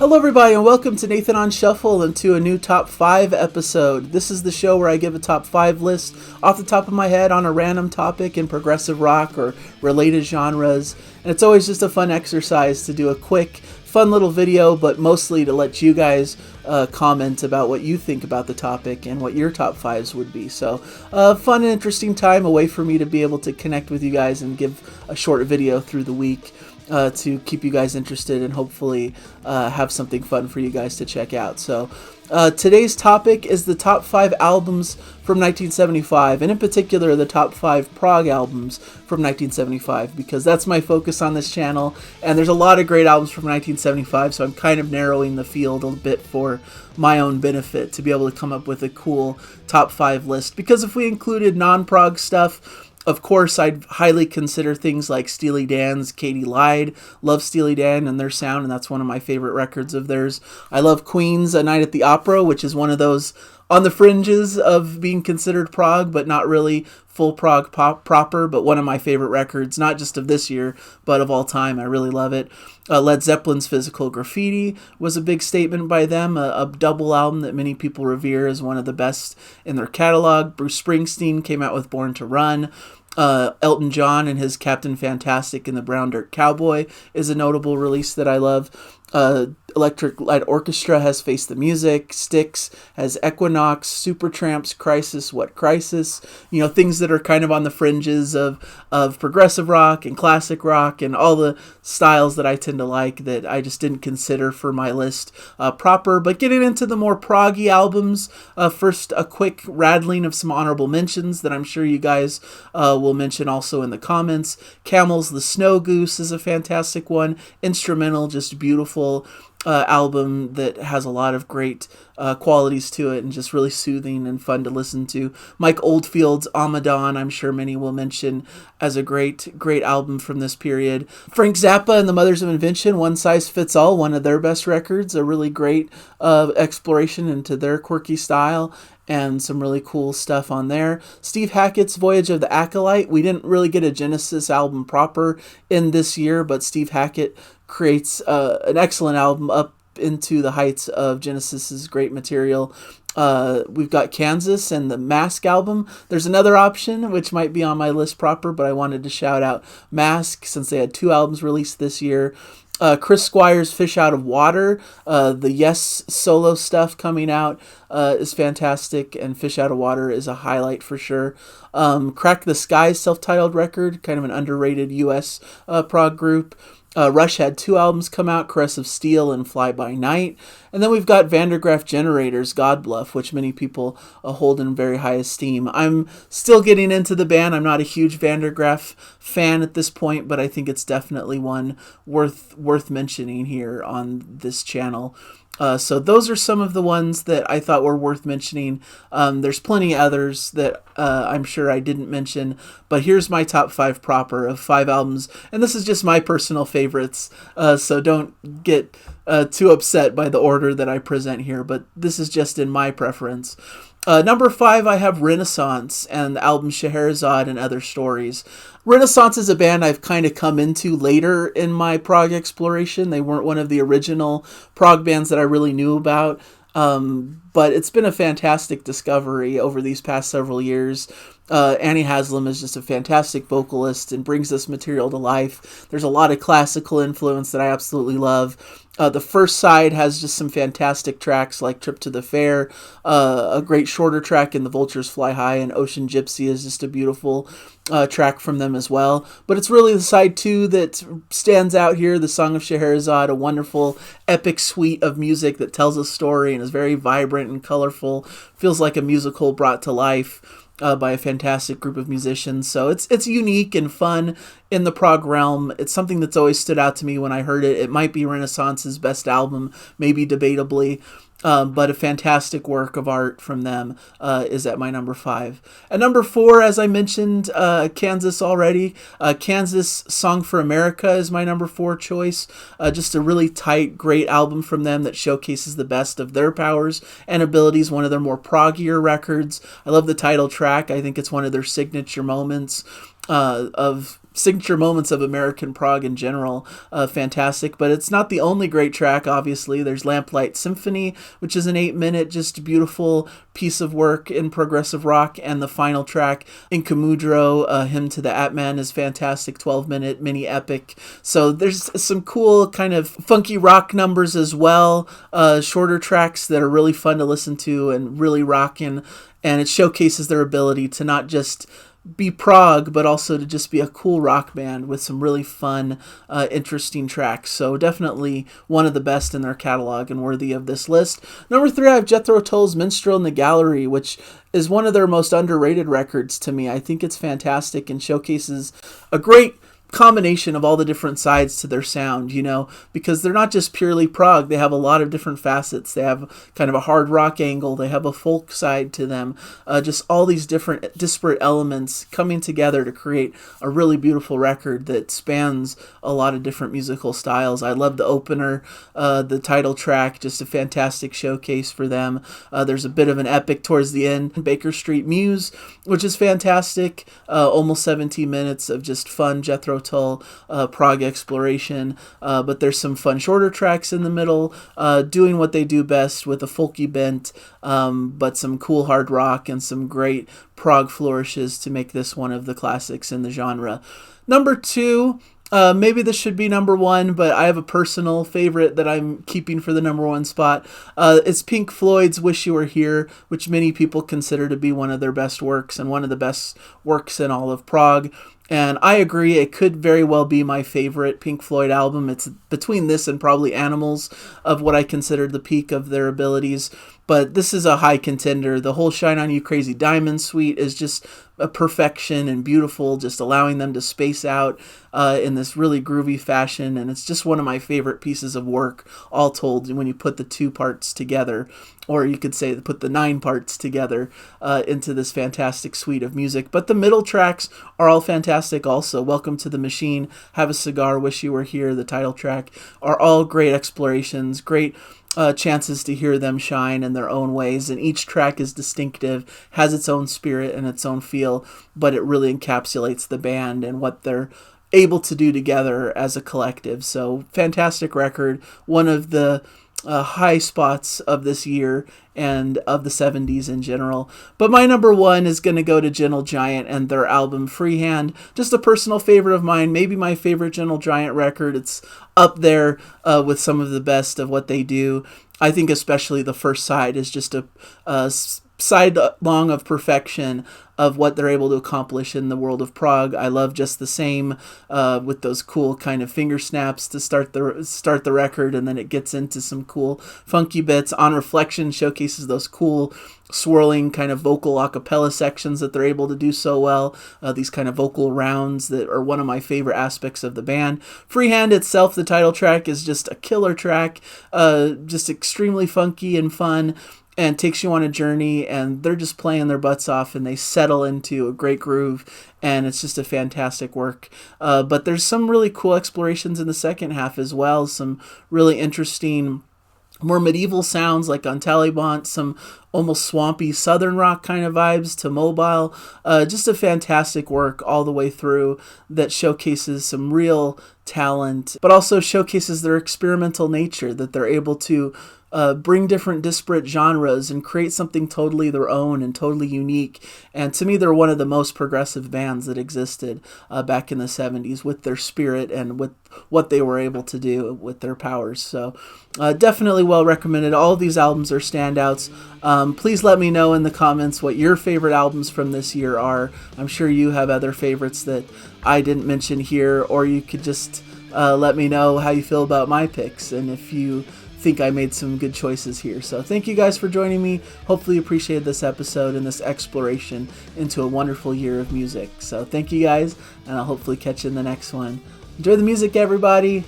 Hello everybody and welcome to Nathan on Shuffle and to a new Top 5 episode. This is the show where I give a Top 5 list off the top of my head on a random topic in progressive rock or related genres. And it's always just a fun exercise to do a quick, fun little video, but mostly to let you guys comment about what you think about the topic and what your top 5s would be. So fun and interesting time, a way for me to be able to connect with you guys and give a short video through the week. To keep you guys interested and hopefully have something fun for you guys to check out. So today's topic is the top 5 albums from 1975, and in particular the top 5 Prog albums from 1975, because that's my focus on this channel, and there's a lot of great albums from 1975, so I'm kind of narrowing the field a bit for my own benefit to be able to come up with a cool top 5 list, because if we included non-Prog stuff, of course, I'd highly consider things like Steely Dan's Katie Lied. Love Steely Dan and their sound, and that's one of my favorite records of theirs. I love Queen's A Night at the Opera, which is one of those on the fringes of being considered prog, but not really full prog proper, but one of my favorite records, not just of this year, but of all time. I really love it. Led Zeppelin's Physical Graffiti was a big statement by them, a double album that many people revere as one of the best in their catalog. Bruce Springsteen came out with Born to Run. Elton John and his Captain Fantastic and the Brown Dirt Cowboy is a notable release that I love. Electric Light Orchestra has Face the Music. Styx has Equinox. Supertramp's Crisis, What Crisis? You know, things that are kind of on the fringes of progressive rock and classic rock and all the styles that I tend to like that I just didn't consider for my list proper. But getting into the more proggy albums, first a quick rattling of some honorable mentions that I'm sure you guys will mention also in the comments. Camel's The Snow Goose is a fantastic one. Instrumental, just beautiful album that has a lot of great qualities to it and just really soothing and fun to listen to. Mike Oldfield's Amadon, I'm sure many will mention as a great album from this period. Frank Zappa and the Mothers of Invention, One Size Fits All, one of their best records, a really great exploration into their quirky style and some really cool stuff on there. Steve Hackett's Voyage of the Acolyte. We didn't really get a Genesis album proper in this year, but Steve Hackett creates an excellent album up into the heights of Genesis's great material. We've got Kansas and the Mask album. There's another option which might be on my list proper, but I wanted to shout out Mask since they had 2 albums released this year. Chris Squire's Fish Out of Water, the Yes solo stuff coming out is fantastic, and Fish Out of Water is a highlight for sure. Crack the Sky's self-titled record, kind of an underrated US prog group. Rush had 2 albums come out, Caress of Steel and Fly By Night. And then we've got Vandergraaf Generator's God Bluff, which many people hold in very high esteem. I'm still getting into the band. I'm not a huge Vandergraaf fan at this point, but I think it's definitely one worth mentioning here on this channel. So those are some of the ones that I thought were worth mentioning. There's plenty others that I'm sure I didn't mention, but here's my top 5 proper of 5 albums, and this is just my personal favorites, so don't get too upset by the order that I present here, but this is just in my preference. Number 5, I have Renaissance and the album Scheherazade and Other Stories. Renaissance is a band I've kind of come into later in my prog exploration. They weren't one of the original prog bands that I really knew about, but it's been a fantastic discovery over these past several years. Annie Haslam is just a fantastic vocalist and brings this material to life. There's a lot of classical influence that I absolutely love. The first side has just some fantastic tracks like Trip to the Fair, a great shorter track in The Vultures Fly High, and Ocean Gypsy is just a beautiful track from them as well. But it's really the side 2 that stands out here, the Song of Scheherazade, a wonderful epic suite of music that tells a story and is very vibrant and colorful, feels like a musical brought to life by a fantastic group of musicians. So it's unique and fun in the prog realm. It's something that's always stood out to me when I heard it. It might be Renaissance's best album, maybe debatably, but a fantastic work of art from them is at my number 5. At number 4, as I mentioned, Kansas already. Kansas Song for America is my number 4 choice. Just a really tight, great album from them that showcases the best of their powers and abilities, one of their more proggier records. I love the title track. I think it's one of their signature moments of signature moments of American prog in general. Fantastic, but it's not the only great track, obviously. There's Lamplight Symphony, which is an 8-minute, just beautiful piece of work in progressive rock, and the final track, Incomudro, Hymn to the Atman, is fantastic, 12-minute mini epic. So there's some cool kind of funky rock numbers as well, shorter tracks that are really fun to listen to and really rockin', and it showcases their ability to not just be prog, but also to just be a cool rock band with some really fun, interesting tracks. So definitely one of the best in their catalog and worthy of this list. Number 3, I have Jethro Tull's Minstrel in the Gallery, which is one of their most underrated records to me. I think it's fantastic and showcases a great combination of all the different sides to their sound, because they're not just purely prog. They have a lot of different facets. They have kind of a hard rock angle. They have a folk side to them. Just all these different disparate elements coming together to create a really beautiful record that spans a lot of different musical styles. I love the opener, the title track, just a fantastic showcase for them. There's a bit of an epic towards the end, Baker Street Muse, which is fantastic. Almost 17 minutes of just fun Jethro Tull prog exploration, but there's some fun shorter tracks in the middle, doing what they do best with a folky bent, but some cool hard rock and some great prog flourishes to make this one of the classics in the genre. Number 2, maybe this should be number 1, but I have a personal favorite that I'm keeping for the number 1 spot. It's Pink Floyd's Wish You Were Here, which many people consider to be one of their best works and one of the best works in all of prog. And I agree, it could very well be my favorite Pink Floyd album. It's between this and probably Animals of what I consider the peak of their abilities. But this is a high contender. The whole Shine On You Crazy Diamond suite is just a perfection and beautiful, just allowing them to space out in this really groovy fashion. And it's just one of my favorite pieces of work, all told, when you put the 2 parts together. Or you could say put the 9 parts together into this fantastic suite of music. But the middle tracks are all fantastic also. Welcome to the Machine, Have a Cigar, Wish You Were Here, the title track, are all great explorations, great chances to hear them shine in their own ways. And each track is distinctive, has its own spirit and its own feel, but it really encapsulates the band and what they're able to do together as a collective. So fantastic record, one of the high spots of this year and of the 70s in general. But my number 1 is going to go to Gle Giant and their album Freehand. Just a personal favorite of mine, maybe my favorite Gle Giant record. It's up there with some of the best of what they do. I think especially the first side is just a side long of perfection of what they're able to accomplish in the world of prog. I love Just the Same, with those cool kind of finger snaps to start the record, and then it gets into some cool funky bits. On Reflection showcases those cool swirling kind of vocal a cappella sections that they're able to do so well, these kind of vocal rounds that are one of my favorite aspects of the band. Freehand itself, the title track, is just a killer track, just extremely funky and fun, and takes you on a journey, and they're just playing their butts off, and they settle into a great groove, and it's just a fantastic work. But there's some really cool explorations in the second half as well, some really interesting, more medieval sounds like on Talibant, some almost swampy southern rock kind of vibes to Mobile. Just a fantastic work all the way through that showcases some real talent, but also showcases their experimental nature, that they're able to bring different disparate genres and create something totally their own and totally unique. And to me, they're one of the most progressive bands that existed back in the 70s with their spirit and with what they were able to do with their powers. So definitely well recommended. All of these albums are standouts. Please let me know in the comments what your favorite albums from this year are. I'm sure you have other favorites that I didn't mention here, or you could just let me know how you feel about my picks and if you think I made some good choices here. So thank you guys for joining me. Hopefully you appreciated this episode and this exploration into a wonderful year of music. So thank you guys, and I'll hopefully catch you in the next one. Enjoy the music, everybody.